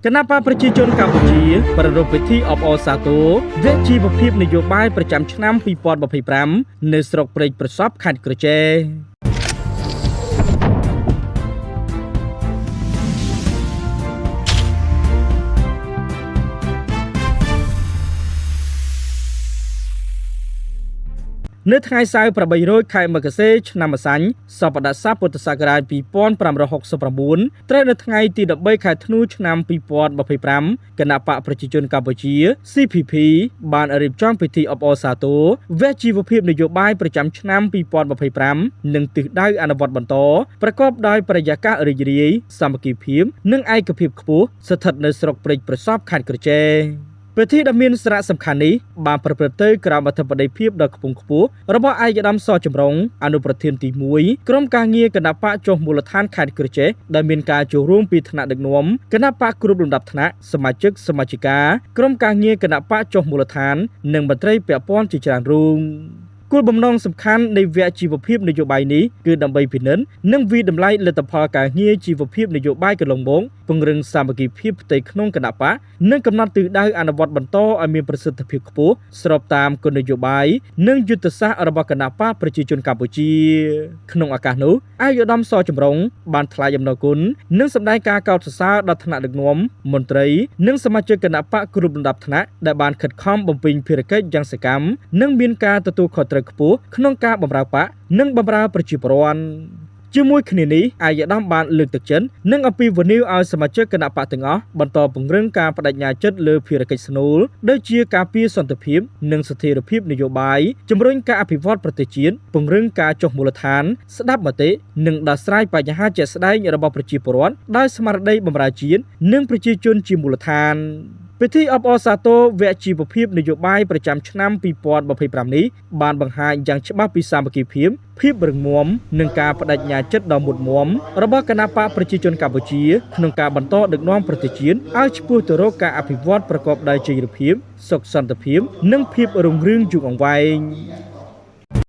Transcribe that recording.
គណៈបកប្រជាជនកម្ពុជាប្រារព្ធពិធីអបអរសាទរវគ្គជីវភាពនយោបាយប្រចាំឆ្នាំ2025នៅស្រុកព្រែកប្រសពខេត្តក្រចេះនៅថ្ងៃសៅរ៍800ខែមករាឆ្នាំម្សាញ់សប្តាហ៍ស័កពុទ្ធសករាជ2569ត្រូវនៅថ្ងៃទី13ខែធ្នូឆ្នាំ2025គណៈបកប្រជាជនកម្ពុជា CPP បានរៀបចំពិធីអបអរសាទរវគ្គជីវភាពនយោបាយប្រចាំឆ្នាំ2025និងទិសដៅអនុវត្តបន្តប្រកបដោយបរិយាកាសរីករាយសាមគ្គីភាពនិងឯកភាពខ្ពស់ស្ថិតនៅស្រុកព្រែកប្រសពខេត្តក្រចេះពិធីដ៏មានសារៈសំខាន់នេះបានប្រព្រឹត្តទៅក្រោមអធិបតីភាពដ៏ខ្ពង់ខ្ពស់របស់ឯកឧត្តមសចម្រុងអនុប្រធានទី1ក្រុមការងារគណៈបកចុះមូលដ្ឋានខេត្តក្រចេះដែលមានការចូលរួមពីថ្នាក់ដឹកនាំគណៈបកគ្រប់លំដាប់ថ្នាក់សមាជិកសមាជិកាក្រុមការងារគណៈបកចុះមូលដ្ឋាននិងមន្ត្រីពាក់ព័ន្ធជាច្រើនរូបគោលបំណងសំខាន់នៃវគ្គជីវភាពនយោបាយនេះគឺដើម្បីពិនិត្យនិងវិតម្លៃលទ្ធផលការងារជីវភាពនយោបាយកន្លងមកពង្រឹងសាមគ្គីភាពផ្ទៃក្នុងគណៈបកនិងកំណត់ទិសដៅអនុវត្តបន្តឲ្យមានប្រសិទ្ធភាពខ្ពស់ស្របតាមគោលនយោបាយនិងយុទ្ធសាស្ត្ររបស់គណៈបកប្រជាជនកម្ពុជាក្នុងឱកាសនោះឯកឧត្តមសចម្រុងបានថ្លែងអំណរគុណនិងសម្ដែងការកោតសរសើរដល់ថ្នាក់ដឹកនាំមន្ត្រីនិងសមាជិកគណៈបកគ្រប់លំដាប់ថ្នាក់ដែលបានខិតខំបំពេញភារកិច្ចយ៉ាងសកម្មនិងមានការទទួលខុសត្រូវខ្ពស់ក្នុងការបម្រើបកនិងបម្រើប្រជាពលរដ្ឋជាមួយគ្នានេះឯកឧត្តមបានលើកទឹកចិត្តនិងអំពាវនាវឲ្យសមាជិកគណៈបកទាំងអស់បន្តពង្រឹងការបដិញ្ញាចិត្តលើភារកិច្ចស្នូលដូចជាការពារសន្តិភាពនិងស្ថិរភាពនយោបាយជំរុញការអភិវឌ្ឍប្រទេសជាតិពង្រឹងការចុះមូលដ្ឋានស្ដាប់មតិនិងដោះស្រាយបញ្ហាជាក់ស្ដែងរបស់ប្រជាពលរដ្ឋដោយស្មារតីបម្រើជាតិនិងប្រជាជនជាមូលដ្ឋានពិធីអបអរសាទរវគ្គជីវភាពនយោបាយប្រចាំឆ្នាំ2025នេះបានបង្ហាញយ៉ាងច្បាស់ពីសាមគ្គីភាពភាពរឹងមាំនិងការបដិញ្ញាចិត្តដ៏មុតមាំរបស់គណៈបកប្រជាជនកម្ពុជាក្នុងការបន្តដឹកនាំប្រទេសជាតិឲ្យឆ្ពោះទៅរកការអភិវឌ្ឍប្រកបដោយចីរភាពសុខសន្តិភាពនិងភាពរុងរឿងយូរអង្វែង